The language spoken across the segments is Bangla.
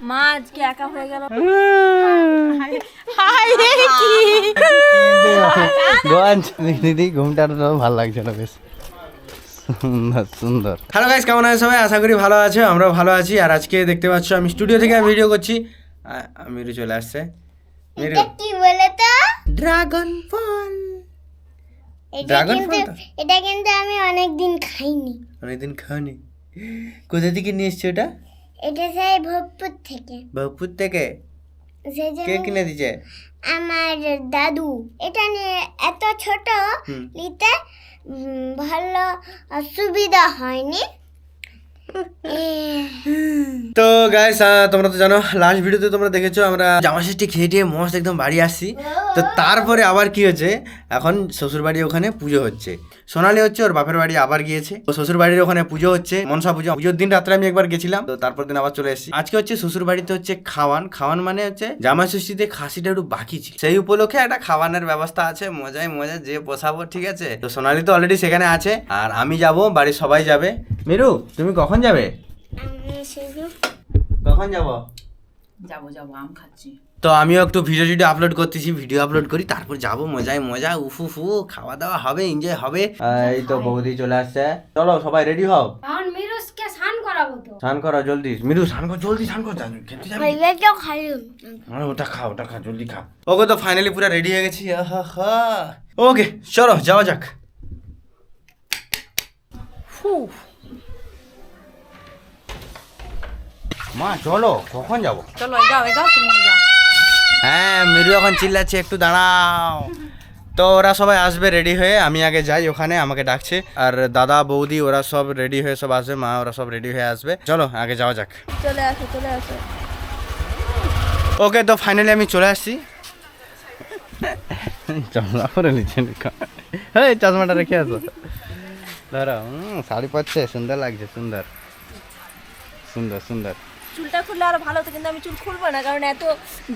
মা আজকে একা হয়ে গেল। দিদি ঘুমটা ভালো লাগছে না, বেশ সুন্দর সুন্দর। হ্যালো গাইস, কেমন আছে সবাই? আশা করি ভালো আছো, আমরাও ভালো আছি। আর আজকে দেখতে পাচ্ছ আমি স্টুডিও থেকে ভিডিও করছি। মিরু চলে আসছে। মিরু কি বলে তো? ড্রাগন ফল। এটা কিন্তু আমি অনেকদিন খাইনি। অনেকদিন খাওনি? কোথা থেকে নিয়ে এসছো এটা? এটা সেই ভোগপুর থেকে। ভোগপুর থেকে? সেই যে কে কিনে দিছে? আমার দাদু। এটা নিয়ে এত ছোট নিতে ভালো অসুবিধা হয়নি। তো গাইস, তোমরা তো জানো লাস্ট ভিডিওতে তোমরা দেখেছো আমরা জামা ষষ্ঠী খেয়ে টিয়ে মস্ত একদম বাড়ি আসছি। তো তারপরে আবার কি হচ্ছে, এখন শ্বশুর বাড়ি ওখানে পুজো হচ্ছে। সোনালি হচ্ছে ওর বাপের বাড়ি আবার গিয়েছে। তো শ্বশুর বাড়ির ওখানে পুজো হচ্ছে, মনসা পুজো। পুজোর দিন রাত্রে আমি একবার গেছিলাম, তো তারপর দিন আবার চলে এসেছি। আজকে হচ্ছে শ্বশুর বাড়িতে হচ্ছে খাওয়ান মানে হচ্ছে জামা ষষ্ঠীতে খাসিটা একটু বাকি ছিল, সেই উপলক্ষে একটা খাওয়ানোর ব্যবস্থা আছে। মজায় মজা যে বসাবো, ঠিক আছে? তো সোনালি তো অলরেডি সেখানে আছে, আর আমি যাব, বাড়ির সবাই যাবে। মিরু, তুমি কখন যাবে? কখন যাবো? যাবো আম খাচ্ছি। তো আমিও একটু ভিডিও আপলোড করতেছি, ভিডিও আপলোড করি, তারপর যাবো। মজায় মজা, উফু খাওয়া দাওয়া হবে, এনজয় হবে। এই তো বৌদি চলে আসছে, চলো সবাই রেডি হও। এখন মিরুসকে স্নান করাবো তো। স্নান করো জলদি, মিরু স্নান কর, জলদি স্নান কর, খেতে যাবি? এটা খাইলাম। ওটা খা জলদি খা। ওকে, তো ফাইনালি পুরো রেডি হয়ে গেছি। ওকে চলো যাওয়া যাক। মা চলো, কখন যাবো? চলো এগাও তুমি যাও। হ্যাঁ, মিরু এখন চিল্লাচ্ছে একটু দাঁড়াও। তো ওরা সবাই আসবে রেডি হয়ে, আমি আগে যাই ওখানে, আমাকে ডাকছে। আর দাদা বৌদি ওরা সব রেডি হয়ে সব আসবে, মা ওরা সব রেডি হয়ে আসবে। চলো আগে যাওয়া যাক। চলে আসো। ওকে, তো ফাইনালি আমি চলে আসছি। চশমা পরে নিচ্ছেন, হ্যাঁ চশমাটা রেখে আসো। ধরো, শাড়ি পরছে, সুন্দর লাগছে, সুন্দর। চুলটা খুললে আরো ভালো হতো, কিন্তু আমি চুল খুলবো না কারণ এত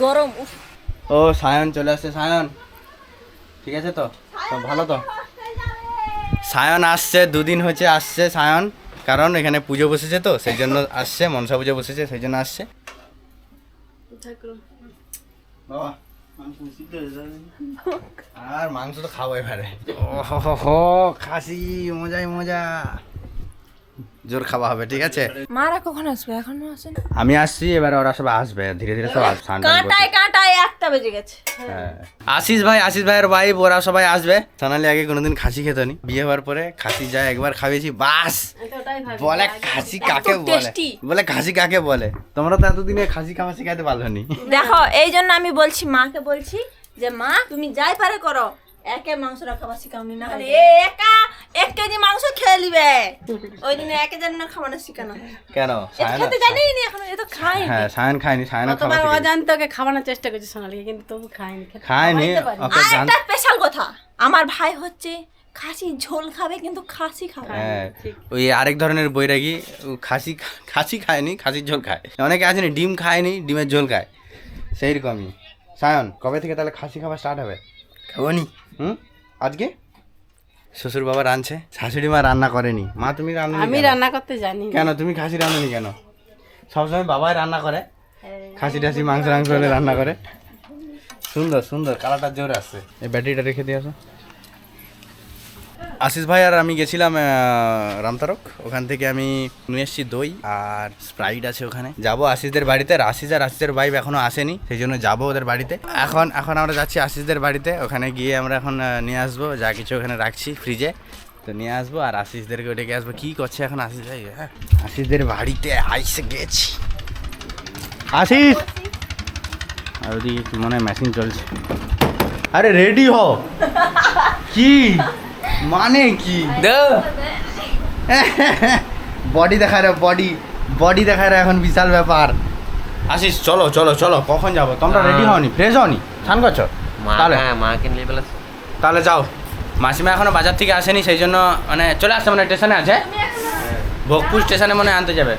গরম। উফ। ও সায়ন চলে আসছে। সায়ন ঠিক আছে তো? সব ভালো তো? সায়ন আসছে, দুদিন হচ্ছে আসছে সায়ন, কারণ এখানে পুজো বসেছে তো সেই জন্য আসছে, মনসা পুজো বসেছে সেই জন্য আসছে। বাবা আর মাংস তো খাবো এবারে। ওহো খাসি, মজা জোর খাওয়া হবে, ঠিক আছে? মারা কখন আসবে? এখনো আসেন? আমি আসছি, এবারে ওরা সব আসবে ধীরে ধীরে, সব কাঁটায় 1টা বেজে গেছে। হ্যাঁ, আশিস ভাইয়ের ওয়াইফ ওরা সবাই আসবে। সোনালি আগে কোনোদিন খাসি খেত নি, বিয়ে হওয়ার পরে খাসি যা একবার খাইয়েছি, বাস বলে খাসি কাকে বলে খাসি কাকে বলে। তোমরা তো এতদিনে খাসি খাওয়া শিখাইতে পারলো নি। দেখো, এই জন্য আমি বলছি, মাকে বলছি যে মা তুমি যাই পারে করো, একে মাংস খাওয়া শিখাওনি, না হলে একা 1 কেজি মাংস খেয়ে নিবে। ওই দিনে 1 কেজি খাওয়ানো শিখানো কেন? খেতে জানি না এখন, এ তো খাই। হ্যাঁ, সায়ন খায়নি, সায়ন তোমার অজান্তকে খাওয়ানোর চেষ্টা করছে সোনালিকে, কিন্তু তবু খায়নি। ওকে আর একটা স্পেশাল কথা, আমার ভাই হচ্ছে খাসি ঝোল খাবে, কিন্তু খাসি খাবে। হ্যাঁ, ওই আরেক ধরনের বৈরাগী, খাসি খায়নি, খাসির ঝোল খায়। অনেকে আছে না ডিম খায়নি, ডিমের ঝোল খায়, সেই রকমই। সায়ন কবে থেকে তাহলে খাসি খাওয়া স্টার্ট হবে? খাবো নি। আজকে শ্বশুর বাবা রাঁধছে, শাশুড়ি মা রান্না করেনি। মা তুমি আমি রান্না করতে জানি কেন? তুমি খাসি রাঁধনি কেন? সবসময় বাবাই রান্না করে, খাসি টাসি মাংস হলে রান্না করে। সুন্দর কালারটা জোরে আসছে। এই ব্যাটারিটা রেখে দিয়ে আসো। আশিস ভাই আর আমি গেছিলাম রামতারক, ওখান থেকে আমি নিয়ে এসেছি দই আর স্প্রাইট আছে। ওখানে যাবো আশিসদের বাড়িতে। আশিসের ভাই এখনো আসেনি, সেই জন্য যাবো ওদের বাড়িতে। এখন আমরা যাচ্ছি আশিসদের বাড়িতে, ওখানে গিয়ে আমরা এখন নিয়ে আসবো যা কিছু ওখানে রাখছি ফ্রিজে, তো নিয়ে আসবো। আর আশিসদেরকে ডেকে আসবো। কি করছে এখন আশিস ভাই? হ্যাঁ, আশিসদের বাড়িতে আইসে গেছি। আশিস, আর ওদিকে মনে হয় মেশিন চলছে। আরে রেডি হও। কি মানে কি? বডি দেখায় রে, বডি দেখায় রে, এখন বিশাল ব্যাপার। আসিস চলো, কখন যাবো? তোমরা রেডি হওনি, ফ্রেশ হওনি, স্নান করছো? তাহলে যাও। মাসিমা এখনো বাজার থেকে আসেনি, সেই জন্য মানে চলে আসছে, মানে স্টেশনে আছে, ভোগপুর স্টেশনে মনে আনতে যাবে।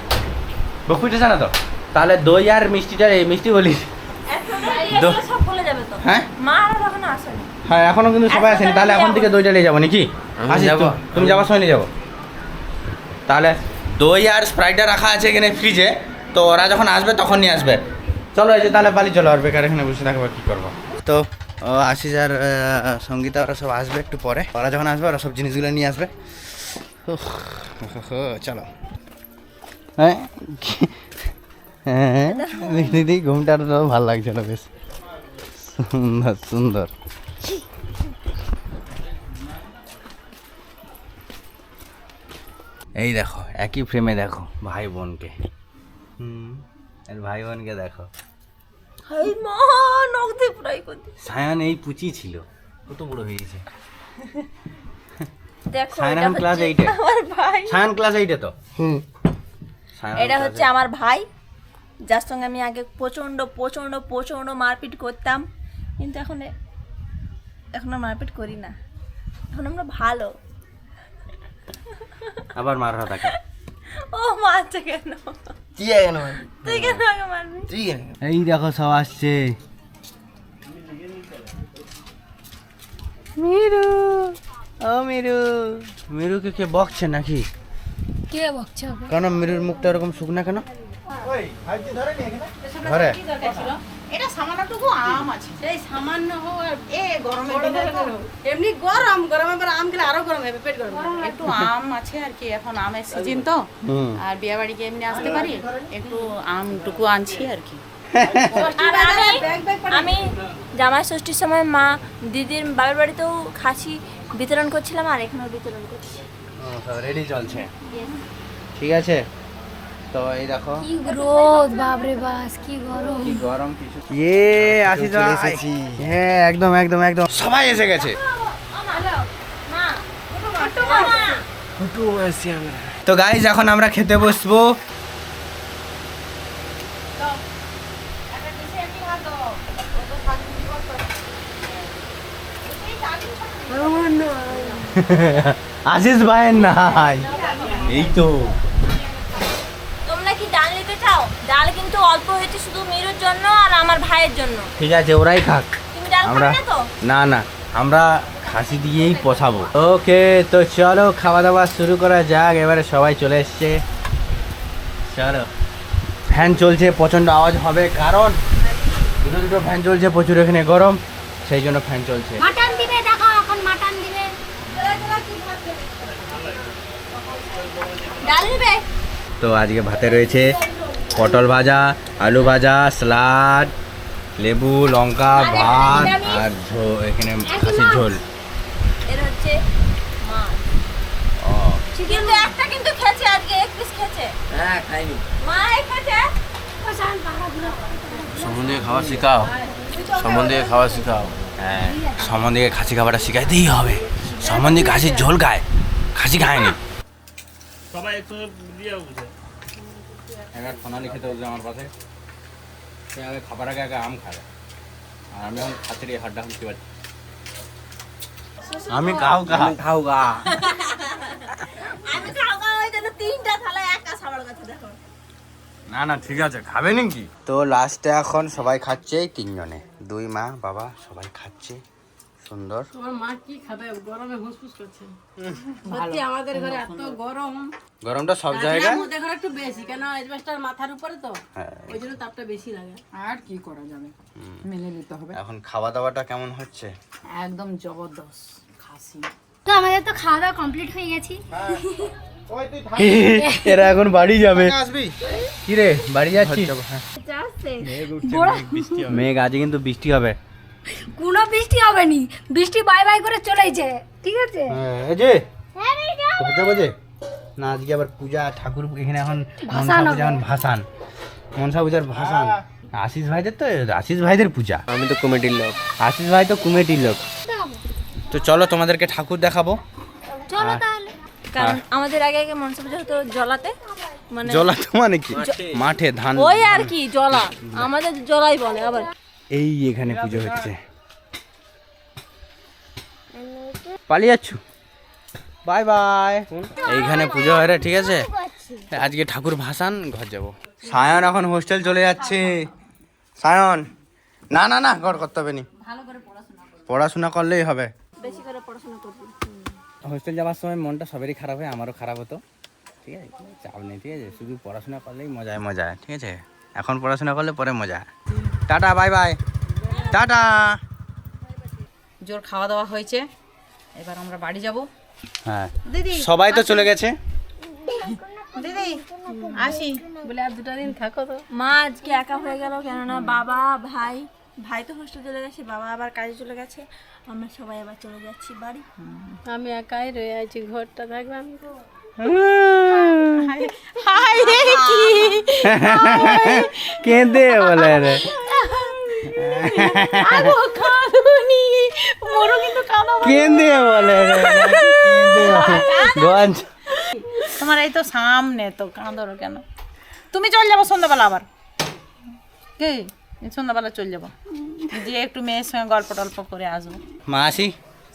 ভোগপুর স্টেশনে তো তাহলে দই আর মিষ্টি বলি। হ্যাঁ হ্যাঁ, এখনো কিন্তু সবাই আসেনি, তাহলে এখন থেকে দইটা নিয়ে যাবো নাকি? তুমি যাবার সময় নিয়ে যাবো। তাহলে দই আর স্প্রাইটটা রাখা আছে এখানে ফ্রিজে, তো ওরা যখন আসবে তখন নিয়ে আসবে। চলো এই যে তাহলে বালি চলো, আর বেকার এখানে বসে থাকবো কি করবো। তো আশিস আর সঙ্গীতা ওরা সব আসবে একটু পরে, ওরা যখন আসবে ওরা সব জিনিসগুলো নিয়ে আসবে। উফ, চলো। হ্যাঁ হ্যাঁ দিদি ঘুমটা ভালো লাগছিল, বেশ সুন্দর সুন্দর। এই দেখো একই ফ্রেমে দেখো ভাই বোনকে, আর ভাই বোনকে দেখো। হাই মা নখ দিয়ে ফ্রাই করে দিই। সায়ান এই পুচি ছিল, কত বড় হয়ে গেছে। দেখো সায়ান এটা এখন ক্লাস হচ্ছে 8-এ। আমার ভাই। সায়ান ক্লাস 8-এ তো। সায়ান এটা class হচ্ছে 8 আমার ভাই, যার সঙ্গে আমি আগে প্রচন্ড প্রচন্ড প্রচন্ড মারপিট করতাম, কিন্তু এখন আর মারপিট করি না, এখন আমরা ভালো। আবার মারা থাকে। ও মারছে কেন? কি কেন? তুই কেন আগে মারবি? এই দেখো সব আসছে। মিরু, ও মিরু, মিরুকে কে বকছে নাকি? কে বকছে ওকে? কেন মিরুর মুখটা এরকম শুকনা কেন? ধরে এটা সামান্যটুকু আম আছে, সেই সামান্য গরমে এমনি গরম গরমে পর আম খেলে আরো গরম হবে, পেট গরম হবে। একটু আম আছে আর কি, এখন আমের সিজন তো, আর বিয়ে বাড়িকে এমনি আসতে পারি, একটু আমটুকু আনছি আর কি। আর আমি জামাই ষষ্ঠীর সময় মা দিদির বাবার বাড়িতেও খাসি বিতরণ করছিলাম, আর এখানেও বিতরণ করছি। রেডি চলছে, ঠিক আছে। তো এই দেখো কি রোদ, বাপরে বাস কি গরম। কি গরম কিছু। আসি তো এসেছি। হ্যাঁ একদম একদম একদম সবাই এসে গেছে। তো গাইজ এখন আমরা খেতে বসবো। আশিস ভাইয়ের নাই, এই তো। তোমরা কি ডাল নিতে চাও? ডাল কিন্তু অল্প হয়েছে, শুধু মিরুর জন্য আর আমার ভাইয়ের জন্য। ঠিক আছে ওরাই খাক, তুমি ডাল আমরা খাবে না তো? না না আমরা খাসি দিয়েই পোষাবো। ওকে তো চলো খাওয়া দাওয়া শুরু করা যাক। এবারে সবাই চলে এসছে, চলো। ফ্যান চলছে, প্রচণ্ড আওয়াজ হবে, কারণ দুটো ফ্যান চলছে, প্রচুর এখানে গরম, সেই জন্য ফ্যান চলছে। মাটন দিবে, দেখো এখন মাটন দিবে। ডাল নিবে? তো আজকে ভাতে রয়েছে পটল ভাজা, আলু ভাজা, স্যালাড, লেবু, লঙ্কা, ভাত আর এখানে খাসির ঝোল। এর হচ্ছে মাছ। ও কিন্তু একটা কিন্তু খেয়েছে আজকে, এক পিস খেয়েছে। হ্যাঁ খাইনি। মা এক খেয়েছে। সম্বন্ধে খাওয়া শেখাও, সম্বন্ধে খাওয়া শেখাও। হ্যাঁ সম্বন্ধে খাসি খাবারটা শিখাইতেই হবে। সম্বন্ধে খাসির ঝোল খায়, খাসি খায়নি। সবাই একসঙ্গে দিয়ে বুঝে এবার সোনালি খেতে হচ্ছে আমার পাশে, সে আগে খাবার আগে আগে আম খাবে, আর আমি এখন খাতির হাড্ডা খুঁজতে পারছি। আমি খাও গা খাও গা। আমি খাওয়া ওই জন্য 3টা থালা একা সবার কাছে দেখো। না না ঠিক আছে, খাবে নাকি? তো লাস্টে এখন সবাই খাচ্ছে, এই 3 জনে, 2 মা বাবা সবাই খাচ্ছে, সুন্দর। তোমার মা কি খাবে, গরমে হুসফুস করছে। সত্যি আমাদের ঘরে এত গরম, গরমটা সব জায়গায়। আমাদের ঘরে একটু বেশি, কেন এজবেস্টার মাথার উপরে তো, হ্যাঁ ওই জন্য তাপটা বেশি লাগে। আর কি করা যাবে, মেনে নিতে হবে। এখন খাওয়া দাওয়াটা কেমন হচ্ছে? একদম জবরদস্ত খাসি। তো আমাদের তো খাওয়া দাওয়া কমপ্লিট হয়ে গেছি। এরা এখন বাড়ি যাবে। কি রে বাড়ি যাচ্ছিস? মেঘ আজকে কিন্তু বৃষ্টি হবে। কোনো বৃষ্টি হবে নি, বৃষ্টি বাই বাই করে চলেছে, ঠিক আছে। এই যে কটা বাজে না, আজকে আবার পূজা, ঠাকুর এখানে এখন মনসা পূজা, এখন ভাসান, মনসা পূজার ভাসান। আশিস ভাইদের তো, আশিস ভাইদের পূজা। আমি তো কমিটির লোক। আশিস ভাই তো কমিটির লোক। তো চলো তোমাদেরকে ঠাকুর দেখাবো। চলো তাহলে। কারণ আমাদের আগে আগে মনসা পূজা হতো জলাতে, মানে জলাতে মানে কি? মাঠে ধান। ওই আর কি জলা, আমাদের জলাই বলে আবার। এই এখানে পুজো হচ্ছে। পালিয়ে যাচ্ছ? Bye bye. এইখানে পুজো হয় রে, ঠিক আছে। আজকে ঠাকুর ভাসান, ঘর যাব। সায়ন এখন হোস্টেল চলে যাচ্ছে। সায়ন না না না, ঘর করতে হবে নি, পড়াশোনা করলেই হবে। বেশি করে পড়াশোনা করবি। হোস্টেল যাওয়ার সময় মনটা সবারই খারাপ হয়, আমারও খারাপ হতো, ঠিক ঠিক আছে, চাপ নেই, ঠিক আছে, শুধু পড়াশোনা করলেই মজায় মজা, ঠিক আছে, এখন পড়াশোনা করলে পরে মজা। Tata, bye bye, tata. জোর খাওয়া দাওয়া হয়েছে, এবার আমরা বাড়ি যাব। হ্যাঁ, দিদি সবাই তো চলে গেছে। দিদি আসি। বলে আর 2 দিন থাকো তো। মা আজকে একা হয়ে গেল, কেননা বাবা ভাই তো হোস্টেল চলে গেছে, বাবা আবার কাজে চলে গেছে, আমরা সবাই আবার চলে যাচ্ছি বাড়ি। আমি একাই রয়ে আছি, ঘরটা থাকবে আমি তো। কেঁদে বলে রে, কেঁদে বলে রে, গঞ্জ। তোমার এই তো সামনে, তো কাঁদরো কেন? তুমি চল যাবো সন্ধ্যাবেলা আবার, কি সন্ধ্যাবেলা চল যাবো, যে একটু মেয়ের সঙ্গে গল্প টল্প করে আসবো। মা আসি।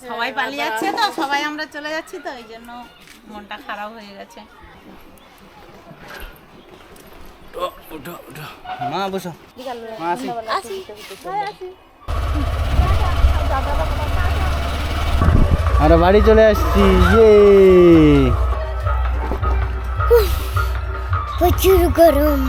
সবাই পালিয়ে যাচ্ছে তো, সবাই আমরা চলে যাচ্ছি তো, এই জন্য মনটা খারাপ হয়ে গেছে। মা বসো, মা আসি। আমরা বাড়ি চলে আসছি, ইয়ে। প্রচুর গরম।